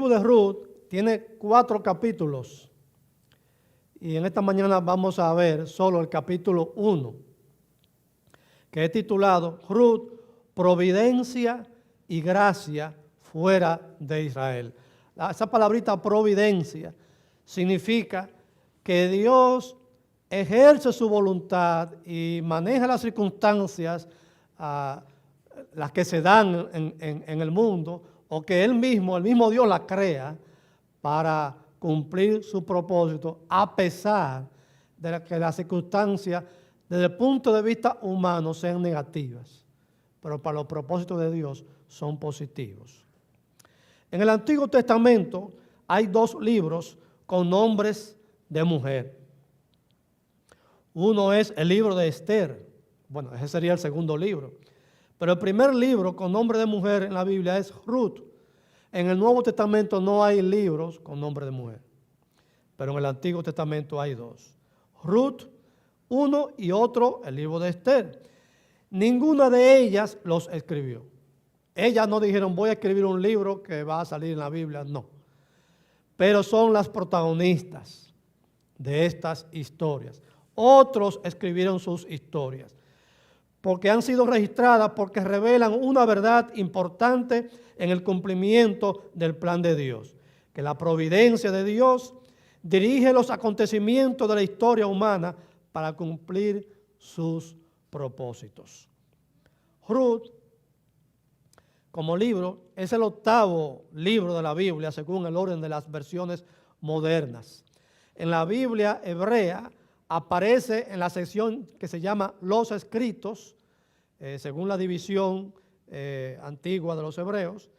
libro de Ruth tiene 4 capítulos y en esta mañana vamos a ver solo el capítulo 1, que es titulado Ruth, providencia y gracia fuera de Israel. Esa palabrita providencia significa que Dios ejerce su voluntad y maneja las circunstancias las que se dan en el mundo, o que el mismo Dios la crea para cumplir su propósito, a pesar de que las circunstancias desde el punto de vista humano sean negativas, pero para los propósitos de Dios son positivos. En el Antiguo Testamento hay 2 libros con nombres de mujer. Uno es el libro de Esther. Bueno, ese sería el segundo libro. Pero el primer libro con nombre de mujer en la Biblia es Ruth. En el Nuevo Testamento no hay libros con nombre de mujer, pero en el Antiguo Testamento hay 2. Ruth, uno, y otro, el libro de Esther. Ninguna de ellas los escribió. Ellas no dijeron, voy a escribir un libro que va a salir en la Biblia, no. Pero son las protagonistas de estas historias. Otros escribieron sus historias, porque han sido registradas, porque revelan una verdad importante en el cumplimiento del plan de Dios, que la providencia de Dios dirige los acontecimientos de la historia humana para cumplir sus propósitos. Ruth, como libro, es el 8º libro de la Biblia, según el orden de las versiones modernas. En la Biblia hebrea aparece en la sección que se llama Los Escritos, según la división antigua de los hebreos,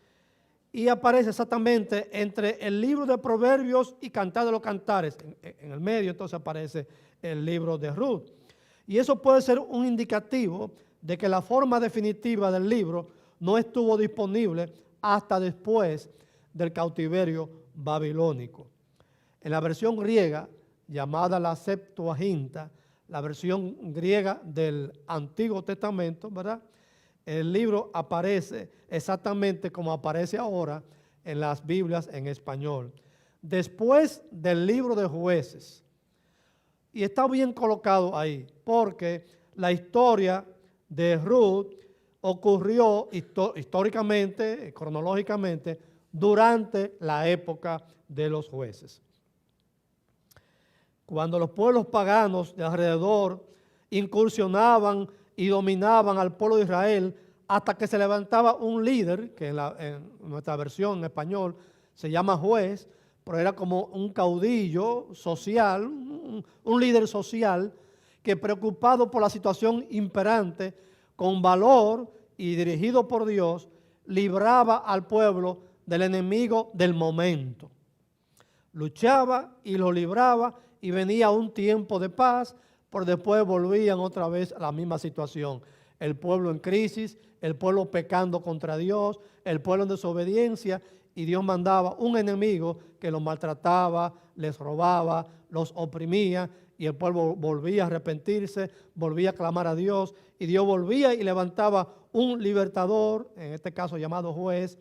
y aparece exactamente entre el libro de Proverbios y Cantar de los Cantares. En el medio entonces aparece el libro de Ruth. Y eso puede ser un indicativo de que la forma definitiva del libro no estuvo disponible hasta después del cautiverio babilónico. En la versión griega, llamada la Septuaginta, la versión griega del Antiguo Testamento, ¿verdad? El libro aparece exactamente como aparece ahora en las Biblias en español, después del libro de Jueces. Y está bien colocado ahí, porque la historia de Ruth ocurrió históricamente, cronológicamente, durante la época de los jueces. Cuando los pueblos paganos de alrededor incursionaban y dominaban al pueblo de Israel, hasta que se levantaba un líder, que en nuestra versión en español se llama juez, pero era como un caudillo social, un líder social, que preocupado por la situación imperante, con valor y dirigido por Dios, libraba al pueblo del enemigo del momento. Luchaba y lo libraba, y venía un tiempo de paz, pero después volvían otra vez a la misma situación. El pueblo en crisis, el pueblo pecando contra Dios, el pueblo en desobediencia, y Dios mandaba un enemigo que los maltrataba, les robaba, los oprimía, y el pueblo volvía a arrepentirse, volvía a clamar a Dios, y Dios volvía y levantaba un libertador, en este caso llamado juez,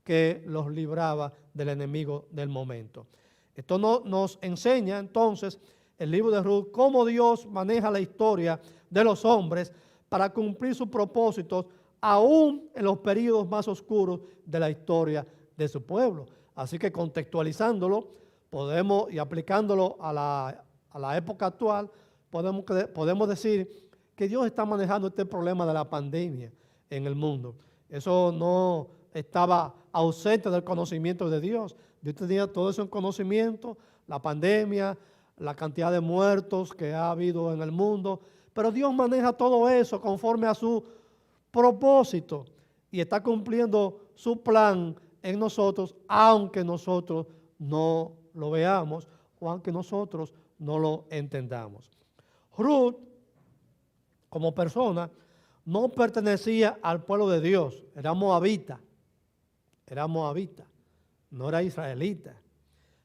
que los libraba del enemigo del momento. Esto nos enseña entonces el libro de Ruth cómo Dios maneja la historia de los hombres para cumplir sus propósitos aún en los periodos más oscuros de la historia de su pueblo. Así que contextualizándolo y aplicándolo a la época actual, podemos decir que Dios está manejando este problema de la pandemia en el mundo. Eso no estaba ausente del conocimiento de Dios. Dios tenía todo eso en conocimiento, la pandemia, la cantidad de muertos que ha habido en el mundo, pero Dios maneja todo eso conforme a su propósito y está cumpliendo su plan en nosotros, aunque nosotros no lo veamos o aunque nosotros no lo entendamos. Ruth, como persona, no pertenecía al pueblo de Dios, era moabita, no era israelita,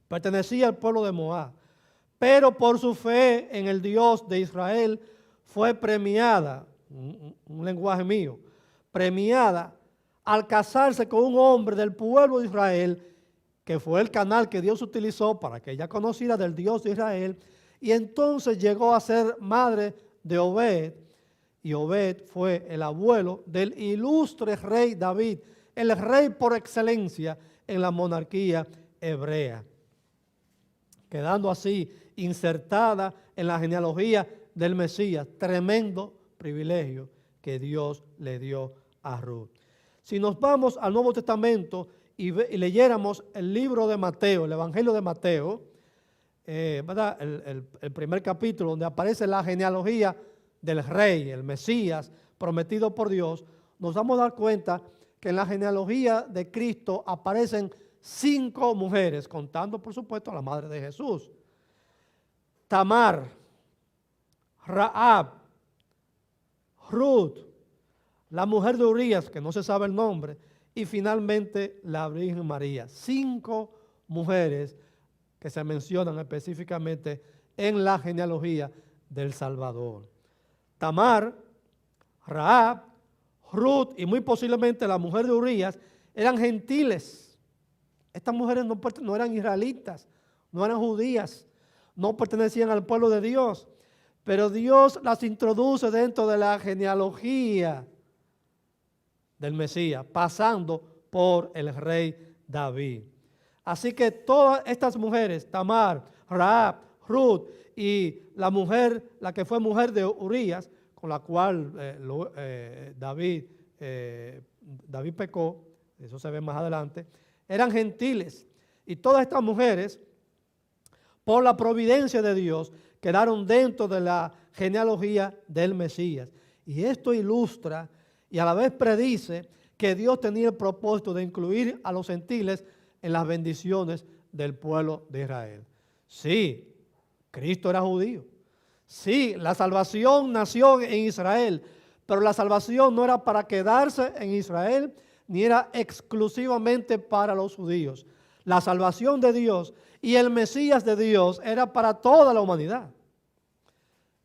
pertenecía al pueblo de Moab, pero por su fe en el Dios de Israel fue premiada, un lenguaje mío, premiada al casarse con un hombre del pueblo de Israel que fue el canal que Dios utilizó para que ella conociera del Dios de Israel, y entonces llegó a ser madre de Obed, y Obed fue el abuelo del ilustre rey David, el rey por excelencia en la monarquía hebrea, quedando así insertada en la genealogía del Mesías. Tremendo privilegio que Dios le dio a Ruth. Si nos vamos al Nuevo Testamento y leyéramos el libro de Mateo, el Evangelio de Mateo, ¿verdad? El primer capítulo donde aparece la genealogía del rey, el Mesías prometido por Dios, nos vamos a dar cuenta que en la genealogía de Cristo aparecen 5 mujeres, contando por supuesto a la madre de Jesús: Tamar, Rahab, Ruth, la mujer de Urías, que no se sabe el nombre, y finalmente la Virgen María. 5 mujeres que se mencionan específicamente en la genealogía del Salvador. Tamar, Rahab, Ruth y muy posiblemente la mujer de Urías eran gentiles. Estas mujeres no eran israelitas, no eran judías, no pertenecían al pueblo de Dios, pero Dios las introduce dentro de la genealogía del Mesías, pasando por el rey David. Así que todas estas mujeres, Tamar, Rahab, Ruth y la que fue mujer de Urías, con la cual David pecó, eso se ve más adelante, eran gentiles. Y todas estas mujeres, por la providencia de Dios, quedaron dentro de la genealogía del Mesías. Y esto ilustra y a la vez predice que Dios tenía el propósito de incluir a los gentiles en las bendiciones del pueblo de Israel. Sí, Cristo era judío. Sí, la salvación nació en Israel, pero la salvación no era para quedarse en Israel, ni era exclusivamente para los judíos. La salvación de Dios y el Mesías de Dios era para toda la humanidad.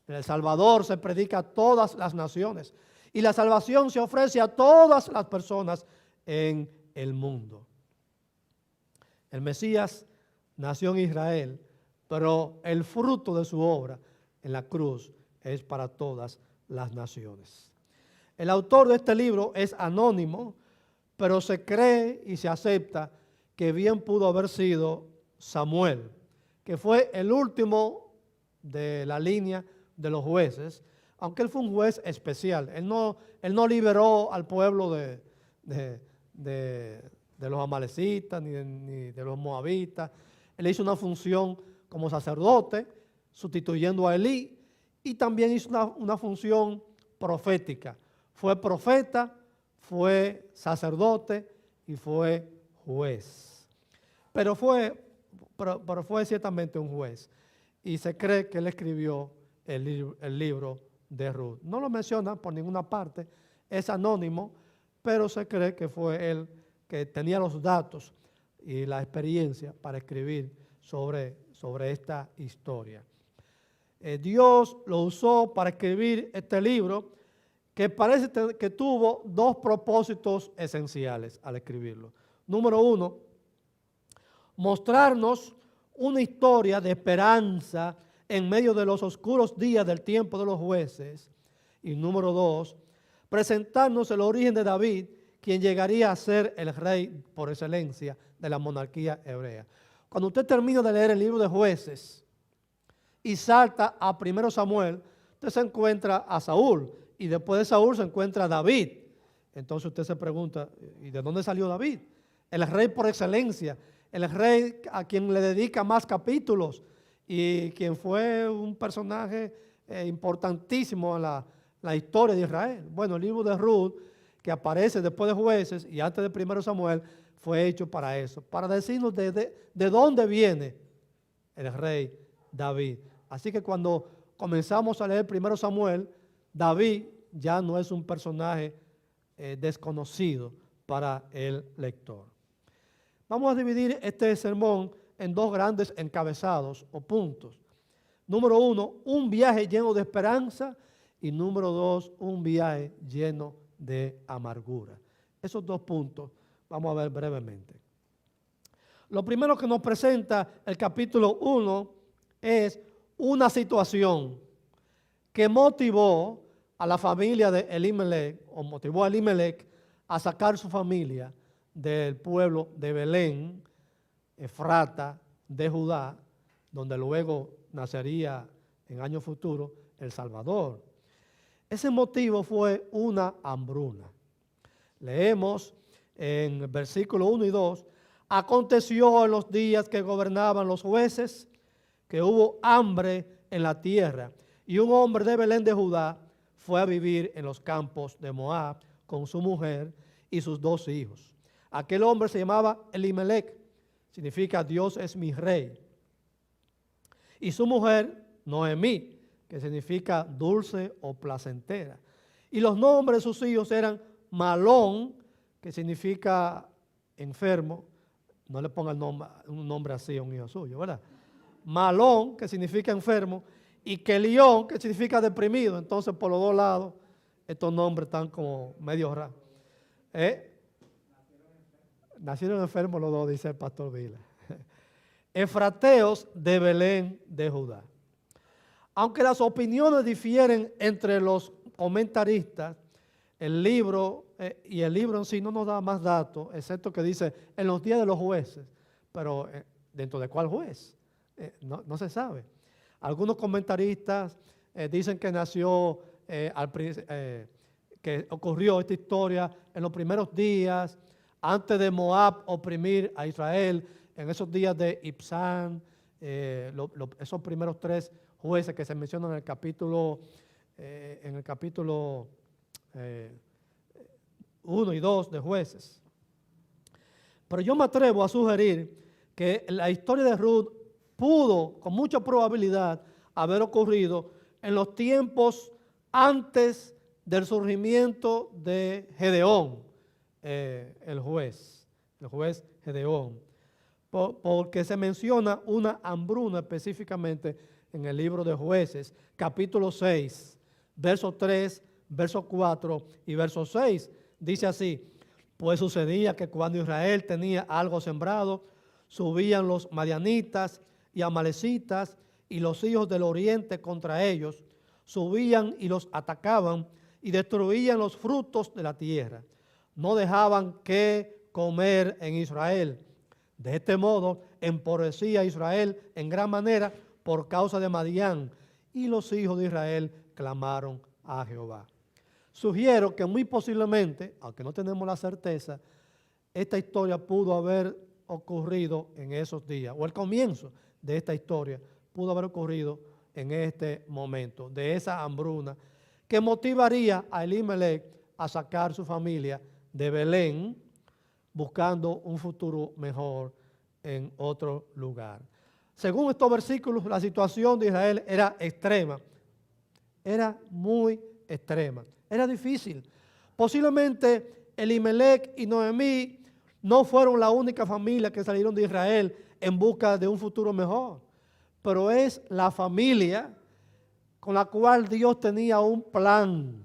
El Salvador se predica a todas las naciones y la salvación se ofrece a todas las personas en el mundo. El Mesías nació en Israel, pero el fruto de su obra en la cruz es para todas las naciones. El autor de este libro es anónimo, pero se cree y se acepta que bien pudo haber sido Samuel, que fue el último de la línea de los jueces, aunque él fue un juez especial. Él no liberó al pueblo de los amalecitas ni de los moabitas. Él hizo una función como sacerdote, sustituyendo a Elí, y también hizo una función profética. Fue profeta, fue sacerdote y fue juez. Pero fue ciertamente un juez. Y se cree que él escribió el libro de Ruth. No lo menciona por ninguna parte, es anónimo, pero se cree que fue él que tenía los datos y la experiencia para escribir sobre esta historia. Dios lo usó para escribir este libro, que parece que tuvo 2 propósitos esenciales al escribirlo. Número 1, mostrarnos una historia de esperanza en medio de los oscuros días del tiempo de los jueces. Y número 2, presentarnos el origen de David, quien llegaría a ser el rey por excelencia de la monarquía hebrea. Cuando usted termina de leer el libro de Jueces y salta a 1 Samuel, usted se encuentra a Saúl, y después de Saúl se encuentra a David. Entonces usted se pregunta, ¿y de dónde salió David? El rey por excelencia, el rey a quien le dedica más capítulos y quien fue un personaje importantísimo en la historia de Israel. Bueno, el libro de Ruth, que aparece después de Jueces y antes de 1 Samuel, fue hecho para eso, para decirnos de dónde viene el rey David. Así que cuando comenzamos a leer 1 Samuel, David ya no es un personaje desconocido para el lector. Vamos a dividir este sermón en 2 grandes encabezados o puntos. Número 1, un viaje lleno de esperanza, y número 2, un viaje lleno de amargura. Esos 2 puntos vamos a ver brevemente. Lo primero que nos presenta el capítulo 1 es una situación que motivó a la familia de Elimelech, o motivó a Elimelech a sacar su familia del pueblo de Belén, Efrata, de Judá, donde luego nacería en años futuros el Salvador. Ese motivo fue una hambruna. Leemos en el versículo 1 y 2, aconteció en los días que gobernaban los jueces que hubo hambre en la tierra, y un hombre de Belén de Judá fue a vivir en los campos de Moab con su mujer y sus 2 hijos. Aquel hombre se llamaba Elimelech, significa Dios es mi rey. Y su mujer, Noemí, que significa dulce o placentera. Y los nombres de sus hijos eran Malón, que significa enfermo. No le ponga un nombre así a un hijo suyo, ¿verdad? Malón, que significa enfermo, y Kelión, que significa deprimido. Entonces, por los 2 lados, estos nombres están como medio raros. Nacieron enfermos los 2, dice el pastor Vila. Efrateos de Belén de Judá. Aunque las opiniones difieren entre los comentaristas, el libro y el libro en sí no nos da más datos, excepto que dice en los días de los jueces, pero ¿dentro de cuál juez? No se sabe. Algunos comentaristas dicen que nació, que ocurrió esta historia en los primeros días, antes de Moab oprimir a Israel, en esos días de Ibzán, esos primeros 3 jueces que se mencionan en el capítulo 1 y 2 de Jueces. Pero yo me atrevo a sugerir que la historia de Ruth pudo, con mucha probabilidad, haber ocurrido en los tiempos antes del surgimiento de Gedeón, el juez Gedeón, porque se menciona una hambruna específicamente en el libro de Jueces, capítulo 6, verso 3, verso 4 y verso 6. Dice así: pues sucedía que cuando Israel tenía algo sembrado, subían los madianitas y amalecitas y los hijos del oriente contra ellos, subían y los atacaban y destruían los frutos de la tierra. No dejaban que comer en Israel. De este modo empobrecía a Israel en gran manera por causa de Madián, y los hijos de Israel clamaron a Jehová. Sugiero que muy posiblemente, aunque no tenemos la certeza, esta historia pudo haber ocurrido en esos días, o el comienzo de esta historia pudo haber ocurrido en este momento, de esa hambruna que motivaría a Elimelech a sacar su familia de Belén, buscando un futuro mejor en otro lugar. Según estos versículos, la situación de Israel era extrema, era muy extrema, era difícil. Posiblemente Elimelech y Noemí no fueron la única familia que salieron de Israel en busca de un futuro mejor, pero es la familia con la cual Dios tenía un plan,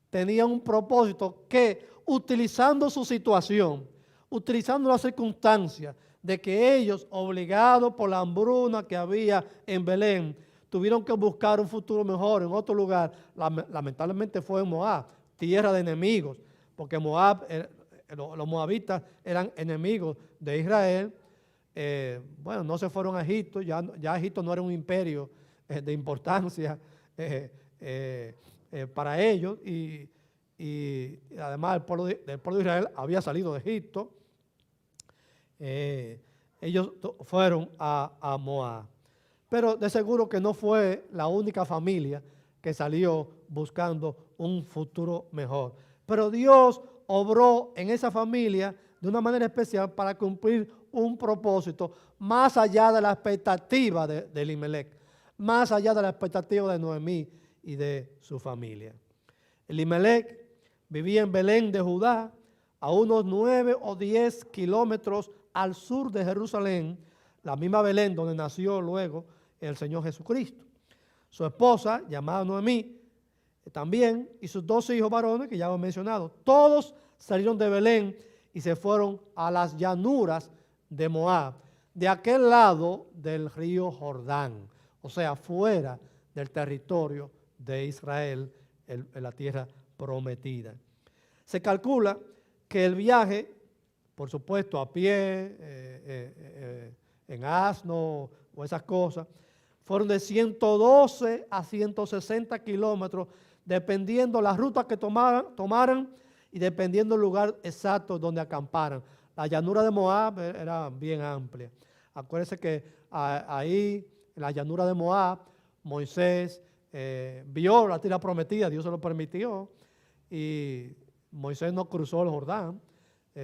tenía un propósito que, utilizando su situación, utilizando las circunstancias de que ellos, obligados por la hambruna que había en Belén, tuvieron que buscar un futuro mejor en otro lugar. Lamentablemente fue en Moab, tierra de enemigos, porque Moab, los moabitas eran enemigos de Israel. Bueno, no se fueron a Egipto, ya Egipto no era un imperio de importancia para ellos, y además el pueblo de Israel había salido de Egipto. Ellos fueron a Moab. Pero de seguro que no fue la única familia que salió buscando un futuro mejor. Pero Dios obró en esa familia de una manera especial para cumplir un propósito más allá de la expectativa de Elimelech, más allá de la expectativa de Noemí y de su familia. Elimelech vivía en Belén de Judá, a unos 9 o 10 kilómetros al sur de Jerusalén, la misma Belén donde nació luego el Señor Jesucristo. Su esposa, llamada Noemí, también, y sus 2 hijos varones, que ya hemos mencionado, todos salieron de Belén y se fueron a las llanuras de Moab, de aquel lado del río Jordán, o sea, fuera del territorio de Israel, en la tierra prometida. Se calcula que el viaje, por supuesto, a pie, en asno o esas cosas, fueron de 112 a 160 kilómetros, dependiendo la ruta que tomaran y dependiendo el lugar exacto donde acamparan. La llanura de Moab era bien amplia. Acuérdense que ahí, en la llanura de Moab, Moisés vio la tierra prometida, Dios se lo permitió, y Moisés no cruzó el Jordán,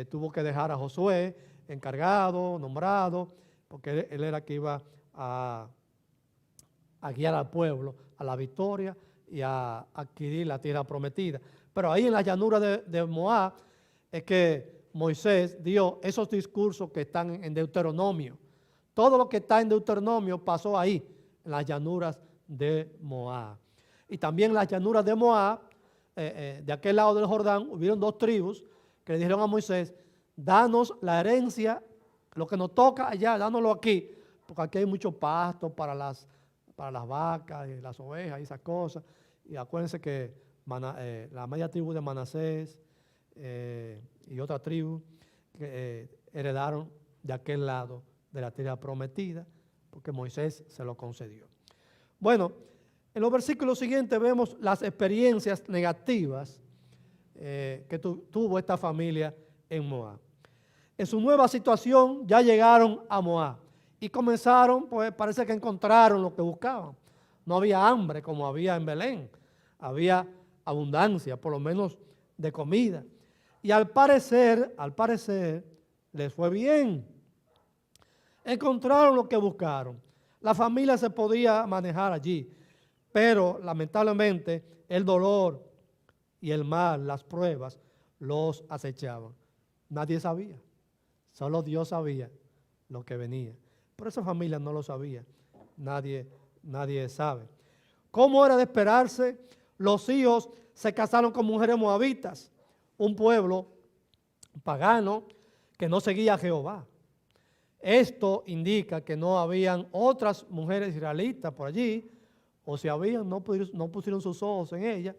tuvo que dejar a Josué encargado, nombrado, porque él era el que iba a guiar al pueblo a la victoria y a adquirir la tierra prometida. Pero ahí en la llanura de Moab es que Moisés dio esos discursos que están en Deuteronomio. Todo lo que está en Deuteronomio pasó ahí, en las llanuras de Moab. Y también en las llanuras de Moab, de aquel lado del Jordán, hubieron dos tribus que le dijeron a Moisés: danos la herencia, lo que nos toca allá, dánoslo aquí, porque aquí hay mucho pasto para las vacas y las ovejas y esas cosas. Y acuérdense que la media tribu de Manasés y otra tribu que heredaron de aquel lado de la tierra prometida, porque Moisés se lo concedió. Bueno, en los versículos siguientes vemos las experiencias negativas que tuvo esta familia en Moab. En su nueva situación ya llegaron a Moab y comenzaron, pues parece que encontraron lo que buscaban. No había hambre como había en Belén, había abundancia, por lo menos de comida. Y al parecer, les fue bien. Encontraron lo que buscaron. La familia se podía manejar allí, pero lamentablemente el dolor y el mal, las pruebas, los acechaban. Nadie sabía, solo Dios sabía lo que venía. Pero esa familia no lo sabía, nadie sabe. ¿Cómo era de esperarse? Los hijos se casaron con mujeres moabitas, un pueblo pagano que no seguía a Jehová. Esto indica que no habían otras mujeres israelitas por allí, o si habían, no pusieron sus ojos en ellas,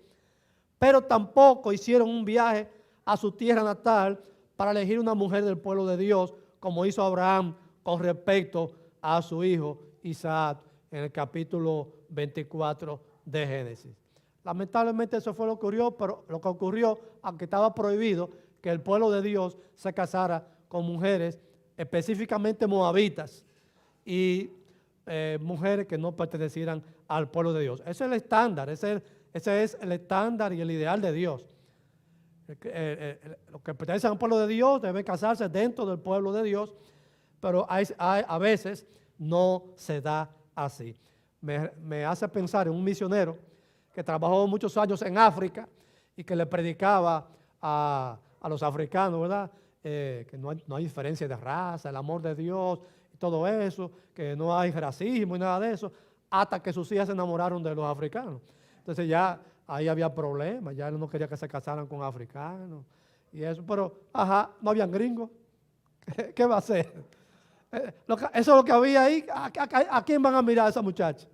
pero tampoco hicieron un viaje a su tierra natal para elegir una mujer del pueblo de Dios, como hizo Abraham con respecto a su hijo Isaac en el capítulo 24 de Génesis. Lamentablemente eso fue lo que ocurrió, aunque estaba prohibido que el pueblo de Dios se casara con mujeres específicamente moabitas y mujeres que no pertenecieran al pueblo de Dios. Ese es el estándar, ese es el estándar y el ideal de Dios. Los que pertenecen al pueblo de Dios deben casarse dentro del pueblo de Dios, pero a veces no se da así. Me hace pensar en un misionero que trabajó muchos años en África y que le predicaba a los africanos, ¿verdad? Que no hay diferencia de raza, el amor de Dios y todo eso, que no hay racismo y nada de eso, hasta que sus hijas se enamoraron de los africanos. Entonces ya ahí había problemas, ya él no quería que se casaran con africanos y eso, pero no habían gringos. ¿Qué va a hacer? Eso es lo que había ahí. ¿A quién van a mirar a esa muchacha?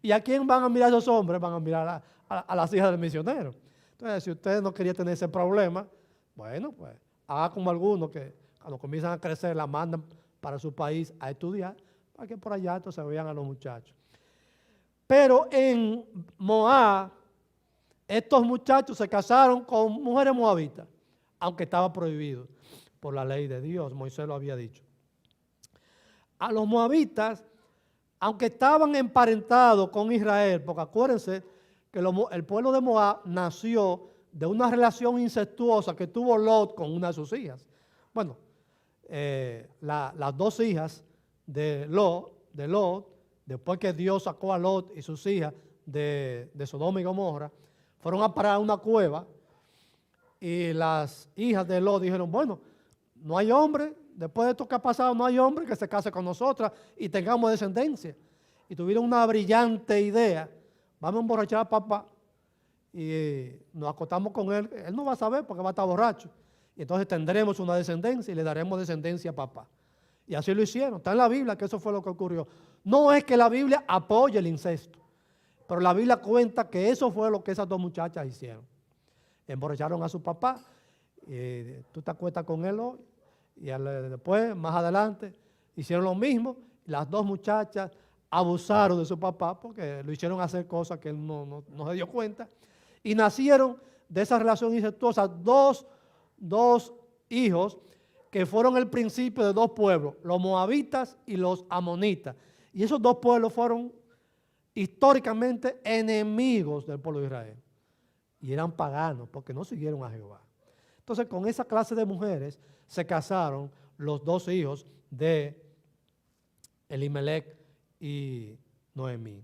¿Y a quién van a mirar esos hombres? Van a mirar a las hijas del misionero. Entonces, si usted no quería tener ese problema, bueno, pues haga como algunos que cuando comienzan a crecer la mandan para su país a estudiar, para que por allá entonces vean a los muchachos. Pero en Moab, estos muchachos se casaron con mujeres moabitas, aunque estaba prohibido por la ley de Dios, Moisés lo había dicho. A los moabitas, aunque estaban emparentados con Israel, porque acuérdense que el pueblo de Moab nació de una relación incestuosa que tuvo Lot con una de sus hijas. Bueno, las dos hijas de Lot, después que Dios sacó a Lot y sus hijas de Sodoma y Gomorra, fueron a parar a una cueva y las hijas de Lot dijeron, bueno, no hay hombre, después de esto que ha pasado, no hay hombre que se case con nosotras y tengamos descendencia. Y tuvieron una brillante idea, vamos a emborrachar a papá y nos acostamos con él no va a saber porque va a estar borracho. Y entonces tendremos una descendencia y le daremos descendencia a papá. Y así lo hicieron. Está en la Biblia que eso fue lo que ocurrió. No es que la Biblia apoye el incesto, pero la Biblia cuenta que eso fue lo que esas dos muchachas hicieron. Emborracharon a su papá, tú te acuestas con él hoy, y después, más adelante, hicieron lo mismo. Las dos muchachas abusaron de su papá porque lo hicieron hacer cosas que él no se dio cuenta. Y nacieron de esa relación incestuosa dos hijos que fueron el principio de dos pueblos, los moabitas y los amonitas. Y esos dos pueblos fueron históricamente enemigos del pueblo de Israel. Y eran paganos porque no siguieron a Jehová. Entonces, con esa clase de mujeres se casaron los dos hijos de Elimelech y Noemí.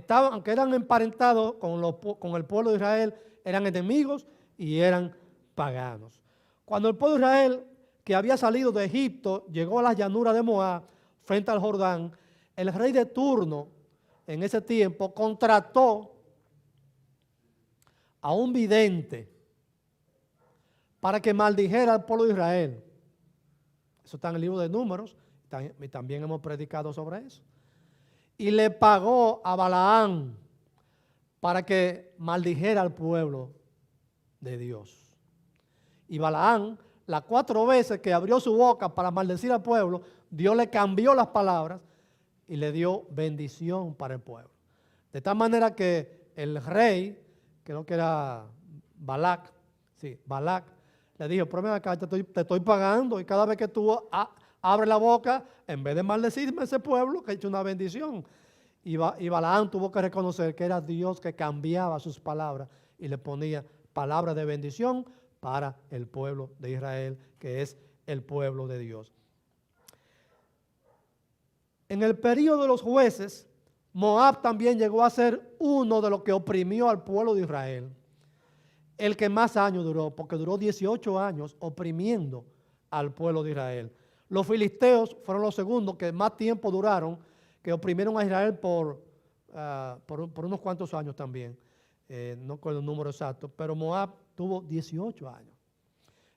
Aunque eran emparentados con el pueblo de Israel, eran enemigos y eran paganos. Cuando el pueblo de Israel, que había salido de Egipto, llegó a las llanuras de Moab, frente al Jordán, el rey de turno, en ese tiempo, contrató a un vidente para que maldijera al pueblo de Israel. Eso está en el libro de Números, y también hemos predicado sobre eso. Y le pagó a Balaam para que maldijera al pueblo de Dios. Y Balaam, las 4 veces que abrió su boca para maldecir al pueblo, Dios le cambió las palabras y le dio bendición para el pueblo. De tal manera que el rey, creo que era Balac, le dijo, pero ven acá, te estoy pagando, y cada vez que tú abres la boca, en vez de maldecirme a ese pueblo, que ha hecho una bendición. Y Balaam tuvo que reconocer que era Dios que cambiaba sus palabras y le ponía palabras de bendición para el pueblo de Israel, que es el pueblo de Dios. En el período de los jueces, Moab también llegó a ser uno de los que oprimió al pueblo de Israel. El que más años duró, porque duró 18 años oprimiendo al pueblo de Israel. Los filisteos fueron los segundos que más tiempo duraron, que oprimieron a Israel por unos cuantos años también. No con el número exacto, pero Moab tuvo 18 años.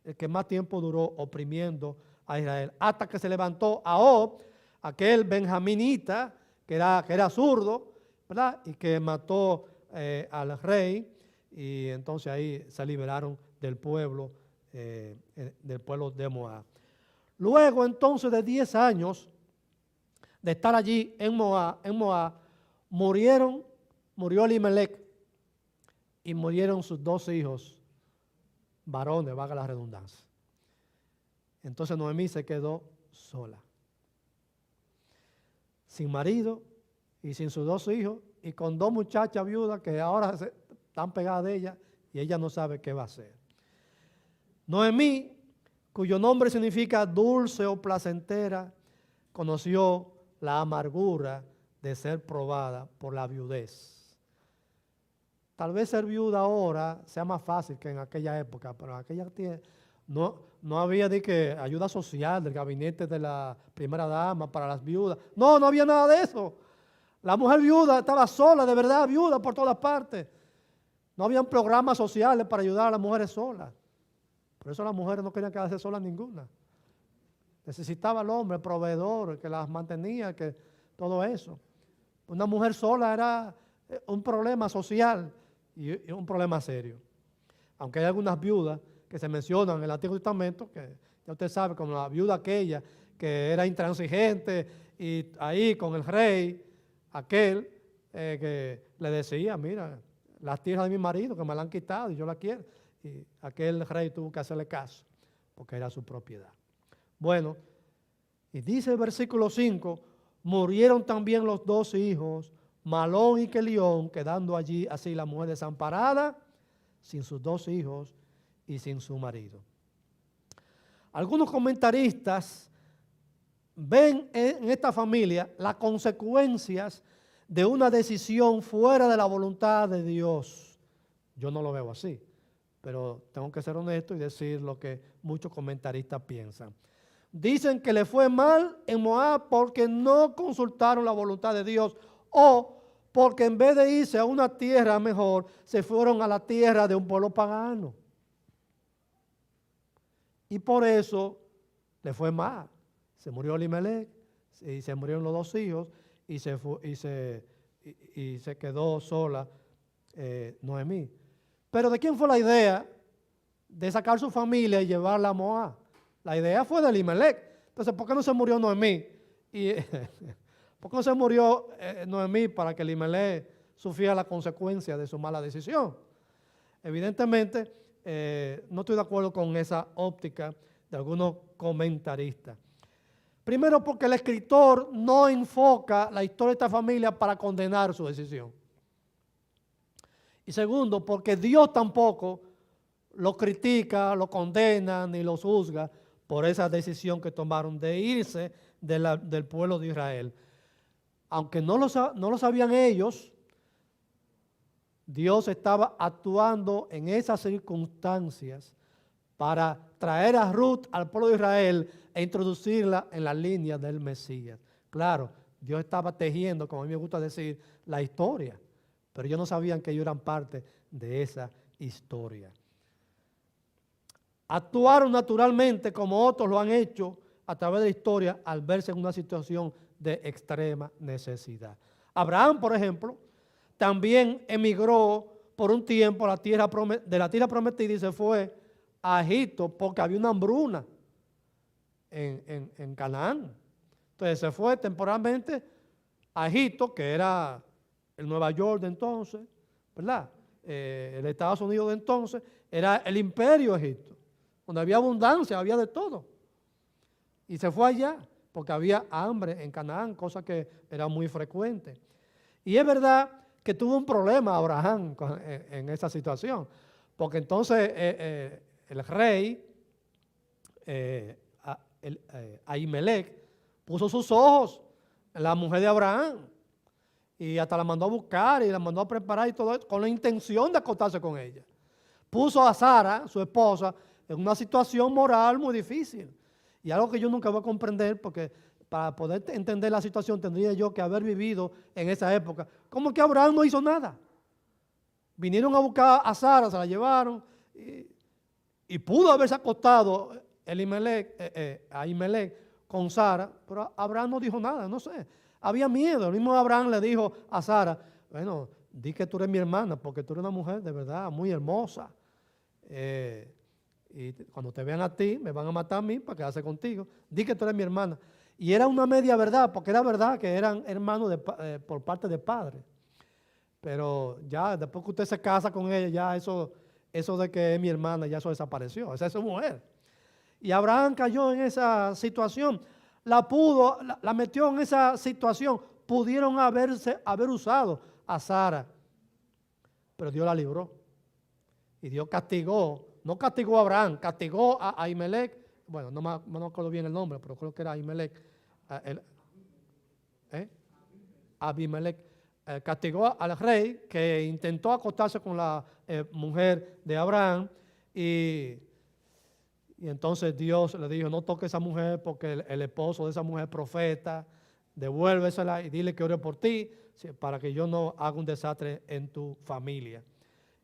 El que más tiempo duró oprimiendo a Israel. Hasta que se levantó Ahab, aquel benjaminita que era zurdo, ¿verdad? Y que mató al rey. Y entonces ahí se liberaron del pueblo de Moab. Luego entonces de 10 años de estar allí en Moab, murió Elimelech y murieron sus 2 hijos, varones, valga la redundancia. Entonces Noemí se quedó sola, sin marido y sin sus 2 hijos, y con 2 muchachas viudas que ahora están pegadas de ella y ella no sabe qué va a hacer. Noemí, cuyo nombre significa dulce o placentera, conoció la amargura de ser probada por la viudez. Tal vez ser viuda ahora sea más fácil que en aquella época, pero en aquella no había de que ayuda social del gabinete de la primera dama para las viudas. No había nada de eso. La mujer viuda estaba sola, de verdad, viuda por todas partes. No habían programas sociales para ayudar a las mujeres solas. Por eso las mujeres no querían quedarse solas ninguna. Necesitaba el hombre, el proveedor, que las mantenía, que todo eso. Una mujer sola era un problema social y un problema serio. Aunque hay algunas viudas que se mencionan en el Antiguo Testamento, que ya usted sabe, como la viuda aquella, que era intransigente y ahí con el rey, aquel que le decía, mira, las tierras de mi marido que me la han quitado y yo la quiero. Y aquel rey tuvo que hacerle caso, porque era su propiedad. Bueno, y dice el versículo 5, murieron también los 2 hijos, Malón y Kelión, quedando allí así la mujer desamparada, sin sus 2 hijos y sin su marido. Algunos comentaristas ven en esta familia las consecuencias de una decisión fuera de la voluntad de Dios. Yo no lo veo así, pero tengo que ser honesto y decir lo que muchos comentaristas piensan. Dicen que le fue mal en Moab porque no consultaron la voluntad de Dios, o porque en vez de irse a una tierra mejor, se fueron a la tierra de un pueblo pagano. Y por eso le fue mal. Se murió Elimelech y se murieron los dos hijos y se quedó sola Noemí. Pero ¿de quién fue la idea de sacar su familia y llevarla a Moab? La idea fue de Elimelech. Entonces, ¿por qué no se murió Noemí? ¿Por qué no se murió Noemí para que Elimelech sufriera la consecuencia de su mala decisión? Evidentemente, no estoy de acuerdo con esa óptica de algunos comentaristas. Primero, porque el escritor no enfoca la historia de esta familia para condenar su decisión. Y segundo, porque Dios tampoco lo critica, lo condena, ni los juzga por esa decisión que tomaron de irse del pueblo de Israel. Aunque no lo sabían ellos, Dios estaba actuando en esas circunstancias para traer a Ruth al pueblo de Israel e introducirla en la línea del Mesías. Claro, Dios estaba tejiendo, como a mí me gusta decir, la historia, pero ellos no sabían que ellos eran parte de esa historia. Actuaron naturalmente como otros lo han hecho a través de la historia al verse en una situación de extrema necesidad. Abraham, por ejemplo, también emigró por un tiempo de la tierra prometida y se fue a Egipto porque había una hambruna en Canaán. Entonces se fue temporalmente a Egipto, que era el Nueva York de entonces, ¿verdad? El Estados Unidos de entonces, era el imperio de Egipto, donde había abundancia, había de todo. Y se fue allá porque había hambre en Canaán, cosa que era muy frecuente. Y es verdad que tuvo un problema Abraham en esa situación, porque entonces el rey Ahimelech puso sus ojos en la mujer de Abraham y hasta la mandó a buscar y la mandó a preparar y todo eso, con la intención de acostarse con ella. Puso a Sara, su esposa, en una situación moral muy difícil. Y algo que yo nunca voy a comprender, porque para poder entender la situación tendría yo que haber vivido en esa época. ¿Cómo que Abraham no hizo nada? Vinieron a buscar a Sara, se la llevaron y pudo haberse acostado Ahimelech con Sara, pero Abraham no dijo nada, no sé. Había miedo. El mismo Abraham le dijo a Sara, bueno, di que tú eres mi hermana, porque tú eres una mujer de verdad muy hermosa. Y cuando te vean a ti, me van a matar a mí para quedarse contigo. Di que tú eres mi hermana. Y era una media verdad, porque era verdad que eran hermanos por parte de padre. Pero ya después que usted se casa con ella, ya eso de que es mi hermana, ya eso desapareció. Esa es su mujer. Y Abraham cayó en esa situación. La metió en esa situación. Pudieron haber usado a Sara, pero Dios la libró. Y Dios castigó, no castigó a Abraham, castigó a Ahimelech. Bueno, no me acuerdo bien el nombre, pero creo que era Ahimelech. Abimelech castigó al rey que intentó acostarse con la mujer de Abraham y entonces Dios le dijo, no toques a esa mujer porque el esposo de esa mujer es profeta, devuélvesela y dile que ore por ti para que yo no haga un desastre en tu familia.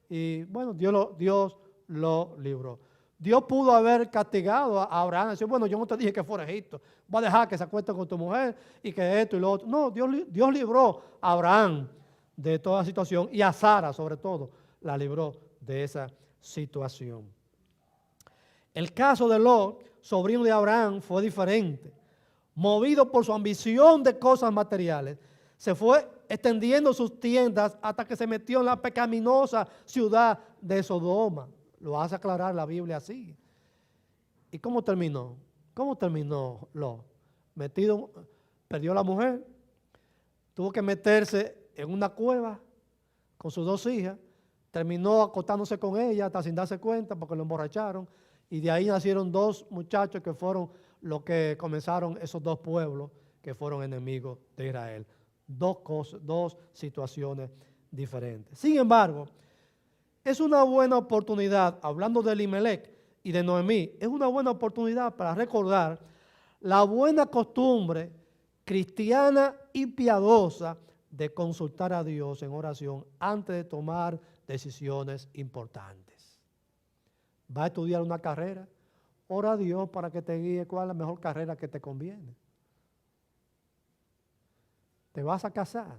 Y bueno, Dios lo libró. Dios pudo haber castigado a Abraham, decir, bueno, yo no te dije que fuera a Egipto, voy a dejar que se acueste con tu mujer y que esto y lo otro. No, Dios libró a Abraham de toda situación y a Sara sobre todo la libró de esa situación. El caso de Lot, sobrino de Abraham, fue diferente. Movido por su ambición de cosas materiales, se fue extendiendo sus tiendas hasta que se metió en la pecaminosa ciudad de Sodoma. Lo hace aclarar la Biblia así. ¿Y cómo terminó? ¿Cómo terminó Lot? Perdió la mujer, tuvo que meterse en una cueva con sus dos hijas, terminó acostándose con ella hasta sin darse cuenta porque lo emborracharon, y de ahí nacieron dos muchachos que fueron los que comenzaron esos dos pueblos que fueron enemigos de Israel. Dos situaciones diferentes. Sin embargo, es una buena oportunidad, hablando de Elimelech y de Noemí, es una buena oportunidad para recordar la buena costumbre cristiana y piadosa de consultar a Dios en oración antes de tomar decisiones importantes. Va a estudiar una carrera, ora a Dios para que te guíe cuál es la mejor carrera que te conviene. Te vas a casar.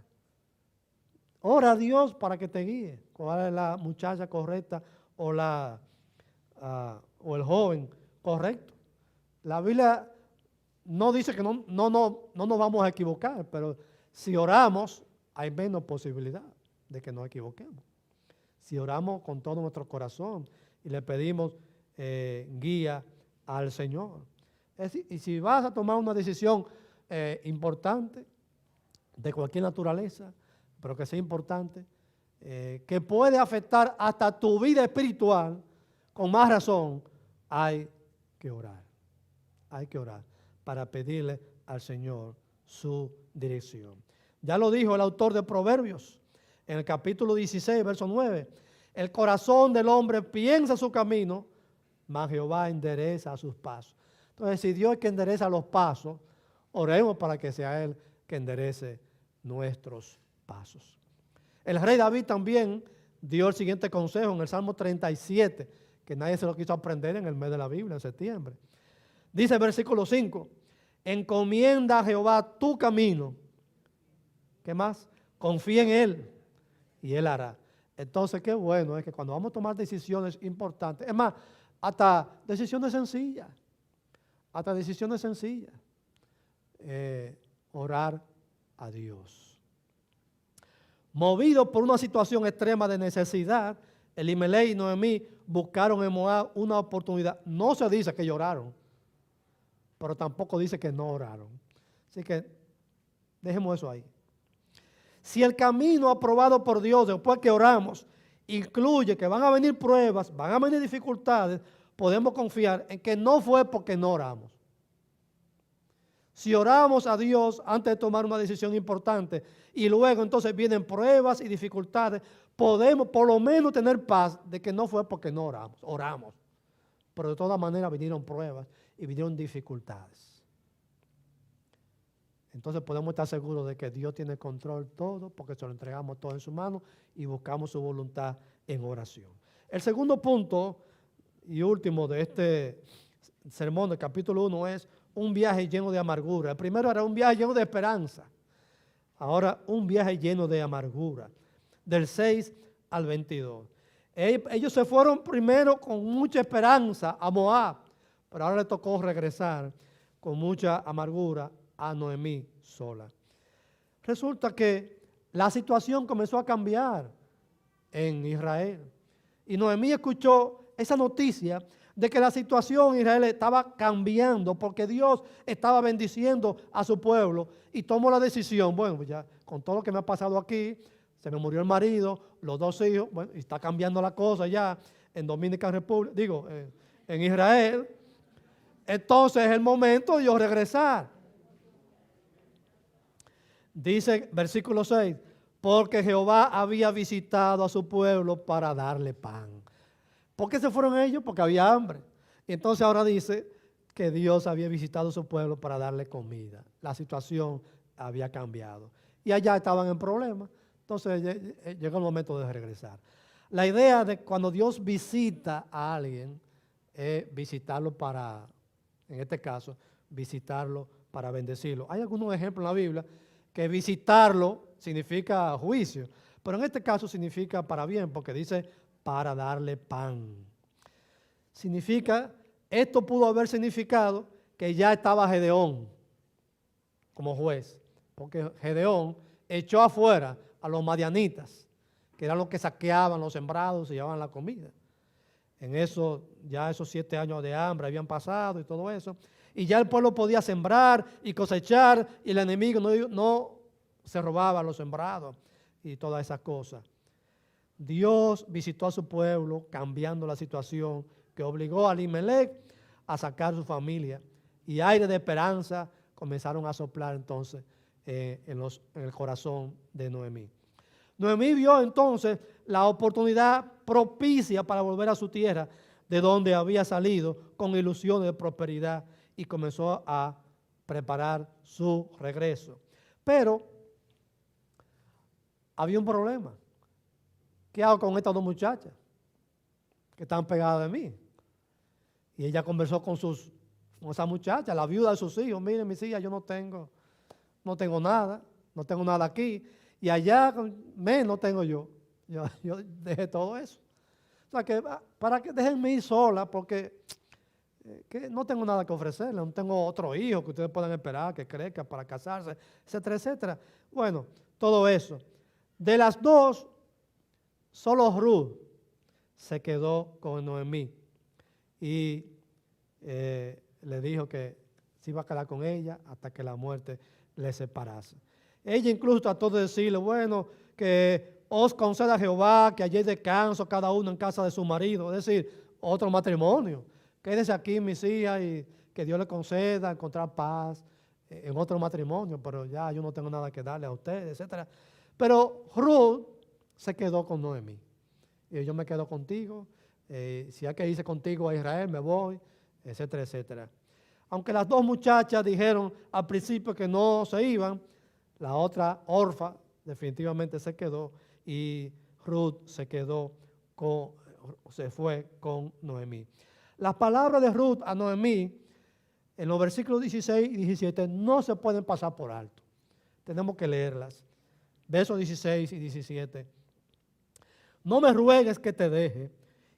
Ora a Dios para que te guíe cuál es la muchacha correcta o, o el joven correcto. La Biblia no dice que no nos vamos a equivocar, pero si oramos hay menos posibilidad de que nos equivoquemos. Si oramos con todo nuestro corazón y le pedimos guía al Señor. Y si vas a tomar una decisión importante, de cualquier naturaleza, pero que sea importante, que puede afectar hasta tu vida espiritual, con más razón, hay que orar. Hay que orar para pedirle al Señor su dirección. Ya lo dijo el autor de Proverbios, en el capítulo 16, verso 9. El corazón del hombre piensa su camino, mas Jehová endereza sus pasos. Entonces, si Dios es que endereza los pasos, oremos para que sea Él que enderece nuestros pasos. El rey David también dio el siguiente consejo en el Salmo 37, que nadie se lo quiso aprender en el mes de la Biblia, en septiembre. Dice el versículo 5, encomienda a Jehová tu camino. ¿Qué más? Confía en Él y Él hará. Entonces, qué bueno es que cuando vamos a tomar decisiones importantes, es más, hasta decisiones sencillas, orar a Dios. Movidos por una situación extrema de necesidad, Elimelech y Noemí buscaron en Moab una oportunidad. No se dice que lloraron, pero tampoco dice que no oraron. Así que dejemos eso ahí. Si el camino aprobado por Dios después que oramos incluye que van a venir pruebas, van a venir dificultades, podemos confiar en que no fue porque no oramos. Si oramos a Dios antes de tomar una decisión importante y luego entonces vienen pruebas y dificultades, podemos por lo menos tener paz de que no fue porque no oramos. Pero de todas maneras vinieron pruebas y vinieron dificultades. Entonces podemos estar seguros de que Dios tiene control todo porque se lo entregamos todo en su mano y buscamos su voluntad en oración. El segundo punto y último de este sermón del capítulo 1 es un viaje lleno de amargura. El primero era un viaje lleno de esperanza. Ahora un viaje lleno de amargura. Del 6 al 22. Ellos se fueron primero con mucha esperanza a Moab, pero ahora le tocó regresar con mucha amargura a Noemí sola. Resulta que la situación comenzó a cambiar en Israel. Y Noemí escuchó esa noticia de que la situación en Israel estaba cambiando porque Dios estaba bendiciendo a su pueblo y tomó la decisión, bueno, pues ya con todo lo que me ha pasado aquí, se me murió el marido, los 2 hijos, bueno, y está cambiando la cosa ya en Dominica República, en Israel. Entonces es el momento de yo regresar. Dice versículo 6, porque Jehová había visitado a su pueblo para darle pan. ¿Por qué se fueron ellos? Porque había hambre. Y entonces ahora dice que Dios había visitado a su pueblo para darle comida. La situación había cambiado. Y allá estaban en problemas. Entonces llegó el momento de regresar. La idea de cuando Dios visita a alguien es visitarlo para, en este caso, visitarlo para bendecirlo. Hay algunos ejemplos en la Biblia que visitarlo significa juicio, pero en este caso significa para bien, porque dice para darle pan. Significa, esto pudo haber significado que ya estaba Gedeón como juez, porque Gedeón echó afuera a los madianitas, que eran los que saqueaban los sembrados y llevaban la comida. En eso, ya esos 7 años de hambre habían pasado y todo eso, y ya el pueblo podía sembrar y cosechar, y el enemigo no se robaba los sembrados y todas esas cosas. Dios visitó a su pueblo cambiando la situación que obligó a Elimelech a sacar su familia, y aire de esperanza comenzaron a soplar entonces en el corazón de Noemí. Noemí vio entonces la oportunidad propicia para volver a su tierra de donde había salido con ilusiones de prosperidad y comenzó a preparar su regreso. Pero había un problema. ¿Qué hago con estas 2 muchachas que están pegadas de mí? Y ella conversó con esa muchacha, la viuda de sus hijos. Miren, mis hijas, yo no tengo nada aquí. Y allá, no tengo yo. Yo dejé todo eso. O sea, que para que déjenme ir sola, porque que no tengo nada que ofrecerle, no tengo otro hijo que ustedes puedan esperar, que crezca para casarse, etcétera, etcétera. Bueno, todo eso. De las dos, solo Ruth se quedó con Noemí y le dijo que se iba a quedar con ella hasta que la muerte le separase. Ella incluso trató de decirle, bueno, que os conceda Jehová que allí descanso cada uno en casa de su marido, es decir, otro matrimonio. Quédese aquí, mis hijas, y que Dios le conceda encontrar paz en otro matrimonio, pero ya yo no tengo nada que darle a ustedes, etc. Pero Ruth se quedó con Noemí. Y yo me quedo contigo, si hay que irse contigo a Israel, me voy, etcétera, etcétera. Aunque las dos muchachas dijeron al principio que no se iban, la otra, Orfa, definitivamente se quedó y Ruth se fue con Noemí. Las palabras de Ruth a Noemí en los versículos 16 y 17 no se pueden pasar por alto. Tenemos que leerlas. Versos 16 y 17. No me ruegues que te deje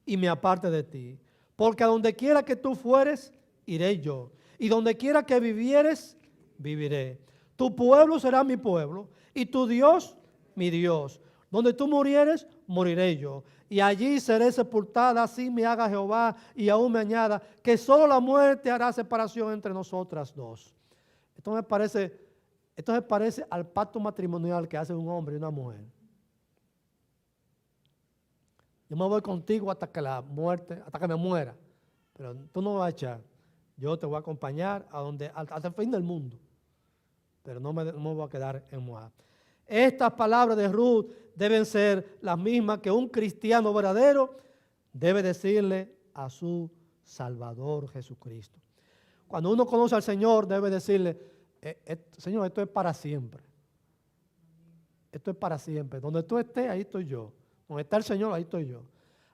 y me aparte de ti, porque a donde quiera que tú fueres, iré yo, y donde quiera que vivieres, viviré. Tu pueblo será mi pueblo, y tu Dios, mi Dios. Donde tú murieres, moriré yo, y allí seré sepultada, así me haga Jehová, y aún me añada, que solo la muerte hará separación entre nosotras dos. Esto se parece al pacto matrimonial que hace un hombre y una mujer. Yo me voy contigo hasta que me muera, pero tú no me vas a echar. Yo te voy a acompañar hasta el fin del mundo, pero no me voy a quedar en Moab. Estas palabras de Ruth deben ser las mismas que un cristiano verdadero debe decirle a su Salvador Jesucristo. Cuando uno conoce al Señor, debe decirle, Señor, esto es para siempre. Esto es para siempre. Donde tú estés, ahí estoy yo. Donde está el Señor, ahí estoy yo.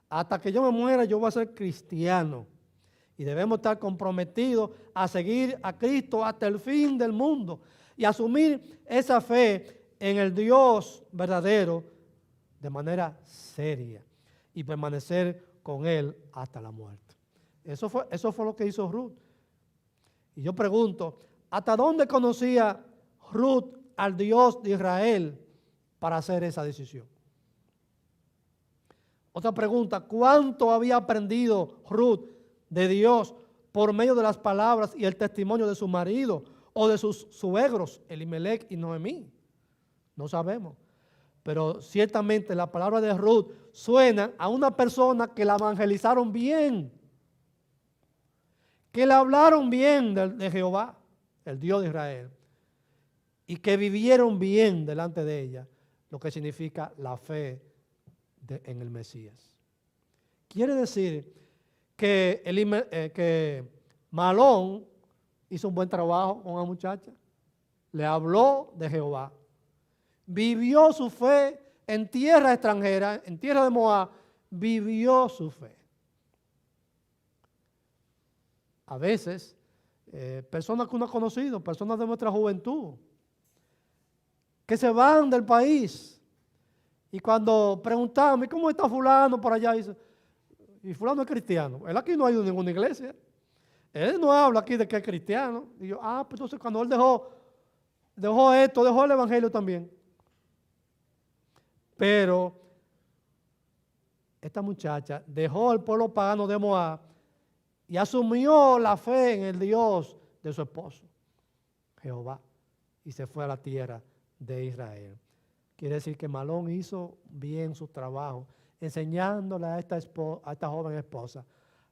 Hasta que yo me muera, yo voy a ser cristiano. Y debemos estar comprometidos a seguir a Cristo hasta el fin del mundo y asumir esa fe en el Dios verdadero de manera seria y permanecer con Él hasta la muerte. Eso fue lo que hizo Ruth. Y yo pregunto, ¿hasta dónde conocía Ruth al Dios de Israel para hacer esa decisión? Otra pregunta, ¿cuánto había aprendido Ruth de Dios por medio de las palabras y el testimonio de su marido o de sus suegros, Elimelech y Noemí? No sabemos. Pero ciertamente la palabra de Ruth suena a una persona que la evangelizaron bien, que le hablaron bien de Jehová, el Dios de Israel, y que vivieron bien delante de ella, lo que significa la fe en el Mesías. Quiere decir que Malón hizo un buen trabajo con una muchacha, le habló de Jehová, vivió su fe en tierra extranjera, en tierra de Moab, vivió su fe. A veces, personas que uno ha conocido, personas de nuestra juventud, que se van del país y cuando preguntamos, ¿cómo está fulano por allá? Y fulano es cristiano. Él aquí no ha ido a ninguna iglesia. Él no habla aquí de que es cristiano. Y yo, pues entonces cuando él dejó esto, dejó el evangelio también. Pero esta muchacha dejó el pueblo pagano de Moab y asumió la fe en el Dios de su esposo, Jehová, y se fue a la tierra de Israel. Quiere decir que Malón hizo bien su trabajo, enseñándole a esta joven esposa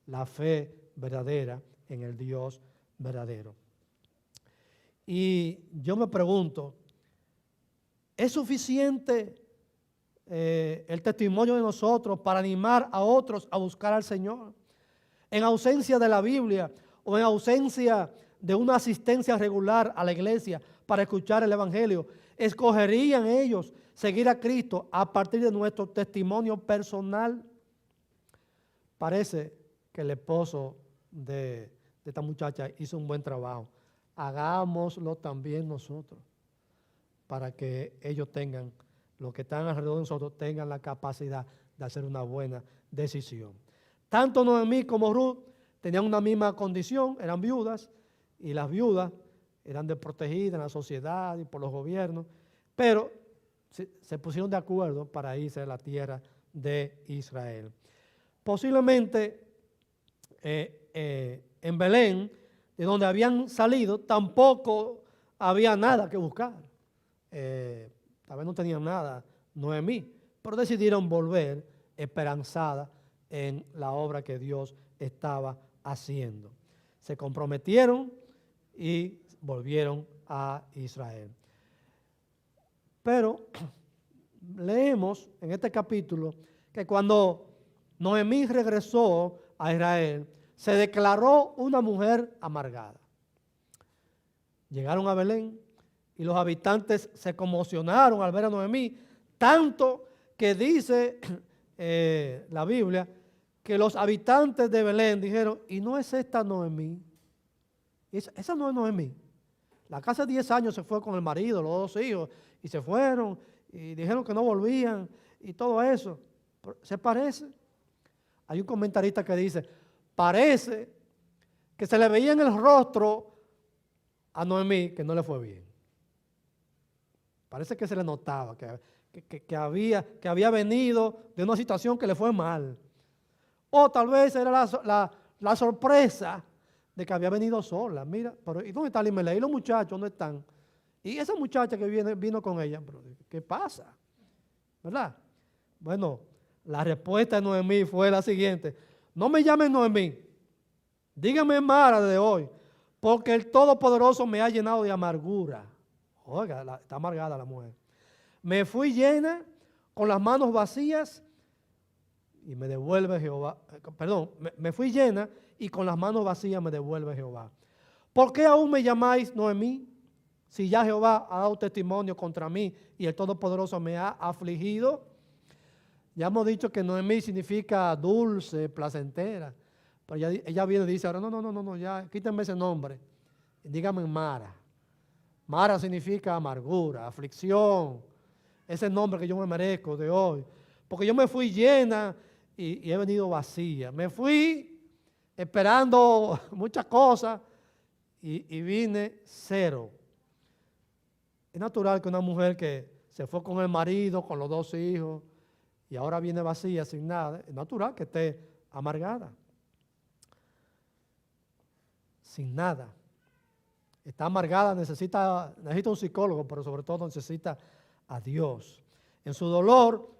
la fe verdadera en el Dios verdadero. Y yo me pregunto, ¿es suficiente el testimonio de nosotros para animar a otros a buscar al Señor? En ausencia de la Biblia o en ausencia de una asistencia regular a la iglesia para escuchar el Evangelio, ¿escogerían ellos seguir a Cristo a partir de nuestro testimonio personal? Parece que el esposo de esta muchacha hizo un buen trabajo. Hagámoslo también nosotros, para que ellos tengan, los que están alrededor de nosotros, tengan la capacidad de hacer una buena decisión. Tanto Noemí como Ruth tenían una misma condición, eran viudas, y las viudas eran desprotegidas en la sociedad y por los gobiernos, pero se pusieron de acuerdo para irse a la tierra de Israel. Posiblemente en Belén, de donde habían salido, tampoco había nada que buscar. Tal vez no tenían nada Noemí, pero decidieron volver esperanzada en la obra que Dios estaba haciendo. Se comprometieron y volvieron a Israel. Pero leemos en este capítulo que cuando Noemí regresó a Israel, se declaró una mujer amargada. Llegaron a Belén y los habitantes se conmocionaron al ver a Noemí, tanto que dice la Biblia que los habitantes de Belén dijeron, ¿y no es esta Noemí? Esa no es Noemí. La casa de 10 años se fue con el marido, los 2 hijos, y se fueron, y dijeron que no volvían, y todo eso. ¿Se parece? Hay un comentarista que dice, parece que se le veía en el rostro a Noemí que no le fue bien. Parece que se le notaba que había venido de una situación que le fue mal. O tal vez era la sorpresa de que había venido sola. Mira, pero ¿y dónde está Elimelech? ¿Y los muchachos dónde están? Y esa muchacha que vino con ella, pero ¿qué pasa? ¿Verdad? Bueno, la respuesta de Noemí fue la siguiente. No me llamen Noemí, dígame Mara de hoy, porque el Todopoderoso me ha llenado de amargura. Oiga, está amargada la mujer. Me fui llena con las manos vacías y me devuelve Jehová. Perdón, me fui llena y con las manos vacías me devuelve Jehová. ¿Por qué aún me llamáis Noemí? Si ya Jehová ha dado testimonio contra mí y el Todopoderoso me ha afligido. Ya hemos dicho que Noemí significa dulce, placentera. Pero ella viene y dice, ahora no, ya quítenme ese nombre. Díganme Mara. Mara significa amargura, aflicción. Ese nombre que yo me merezco de hoy. Porque yo me fui llena y he venido vacía. Me fui esperando muchas cosas y vine cero. Es natural que una mujer que se fue con el marido, con los 2 hijos, y ahora viene vacía, sin nada, es natural que esté amargada. Sin nada. Está amargada, necesita un psicólogo, pero sobre todo necesita a Dios. En su dolor,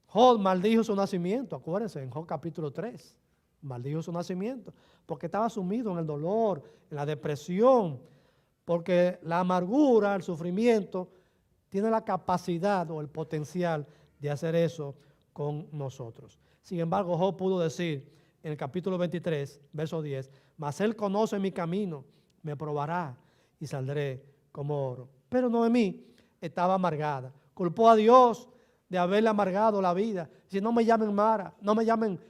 Job maldijo su nacimiento. Acuérdense, en Job capítulo 3, maldijo su nacimiento, porque estaba sumido en el dolor, en la depresión, porque la amargura, el sufrimiento, tiene la capacidad o el potencial de hacer eso con nosotros. Sin embargo, Job pudo decir en el capítulo 23, verso 10, mas él conoce mi camino, me probará y saldré como oro. Pero Noemí estaba amargada. Culpó a Dios de haberle amargado la vida. Si no me llamen Mara, no me llamen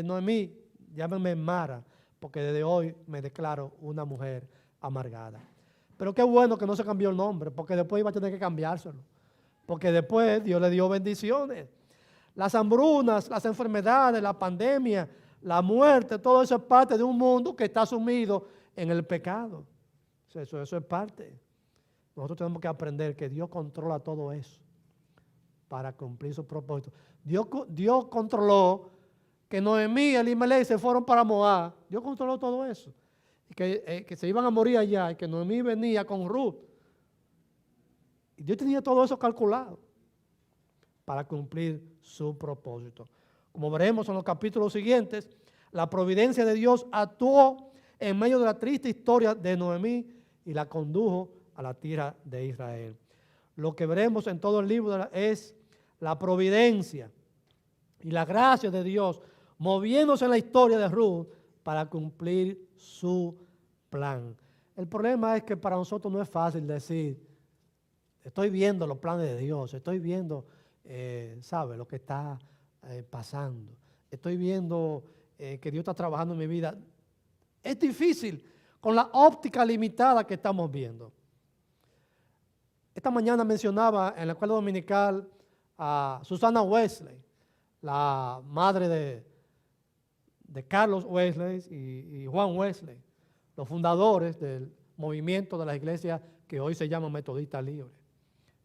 Noemí, llámenme Mara, porque desde hoy me declaro una mujer amargada. Pero qué bueno que no se cambió el nombre, porque después iba a tener que cambiárselo. Porque después Dios le dio bendiciones. Las hambrunas, las enfermedades, la pandemia, la muerte, todo eso es parte de un mundo que está sumido en el pecado. Eso es parte. Nosotros tenemos que aprender que Dios controla todo eso para cumplir su propósito. Dios controló que Noemí y Elimelech se fueron para Moab. Dios controló todo eso. Y que se iban a morir allá y que Noemí venía con Ruth. Y Dios tenía todo eso calculado para cumplir su propósito. Como veremos en los capítulos siguientes, la providencia de Dios actuó en medio de la triste historia de Noemí y la condujo a la tierra de Israel. Lo que veremos en todo el libro es la providencia y la gracia de Dios moviéndose en la historia de Ruth para cumplir su plan. El problema es que para nosotros no es fácil decir, estoy viendo los planes de Dios, estoy viendo, ¿sabe? Lo que está pasando. Estoy viendo que Dios está trabajando en mi vida. Es difícil con la óptica limitada que estamos viendo. Esta mañana mencionaba en la escuela dominical a Susana Wesley, la madre de Carlos Wesley y Juan Wesley, los fundadores del movimiento de las iglesias que hoy se llaman Metodistas Libres,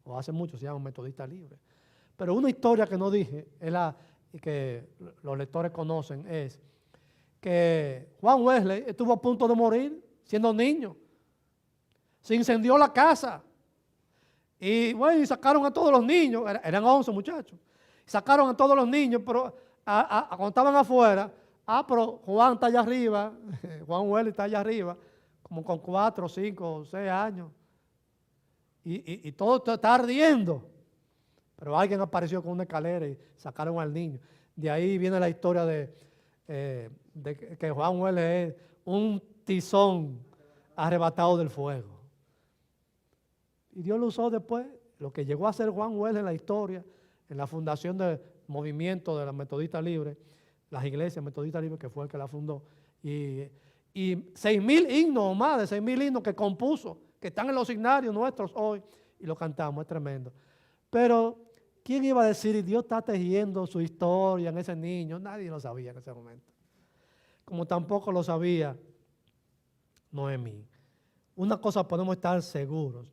o hace mucho se llaman Metodistas Libres. Pero una historia que no dije, es la que los lectores conocen, es que Juan Wesley estuvo a punto de morir siendo niño. Se incendió la casa. Y bueno, y sacaron a todos los niños, eran 11 muchachos. Sacaron a todos los niños, pero cuando estaban afuera, pero Juan está allá arriba, Juan Wesley está allá arriba, como con 4, 5, 6 años. Y todo está ardiendo. Pero alguien apareció con una escalera y sacaron al niño. De ahí viene la historia de que Juan Wesley es un tizón arrebatado del fuego. Y Dios lo usó después, lo que llegó a ser Juan Wesley en la historia, en la fundación del movimiento de la Metodista Libre, las iglesias Metodistas Libres, que fue el que la fundó. Y 6,000 himnos, más de 6,000 himnos que compuso, que están en los signarios nuestros hoy, y lo cantamos, es tremendo. Pero, ¿quién iba a decir, Dios está tejiendo su historia en ese niño? Nadie lo sabía en ese momento. Como tampoco lo sabía Noemí. Una cosa podemos estar seguros.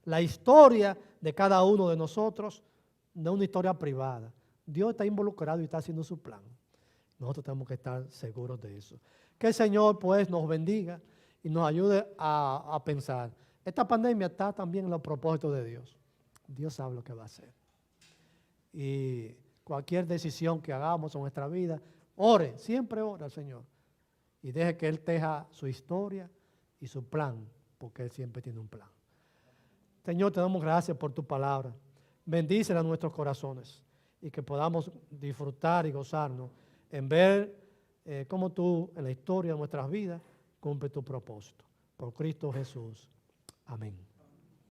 La historia de cada uno de nosotros no es una historia privada. Dios está involucrado y está haciendo su plan. Nosotros tenemos que estar seguros de eso. Que el Señor pues nos bendiga y nos ayude a pensar. Esta pandemia está también en los propósitos de Dios. Dios sabe lo que va a hacer. Y cualquier decisión que hagamos en nuestra vida, ore, siempre ore al Señor. Y deje que Él teja su historia y su plan, porque Él siempre tiene un plan. Señor, te damos gracias por tu palabra. Bendícela a nuestros corazones y que podamos disfrutar y gozarnos en ver cómo tú, en la historia de nuestras vidas, cumple tu propósito. Por Cristo Jesús. Amén.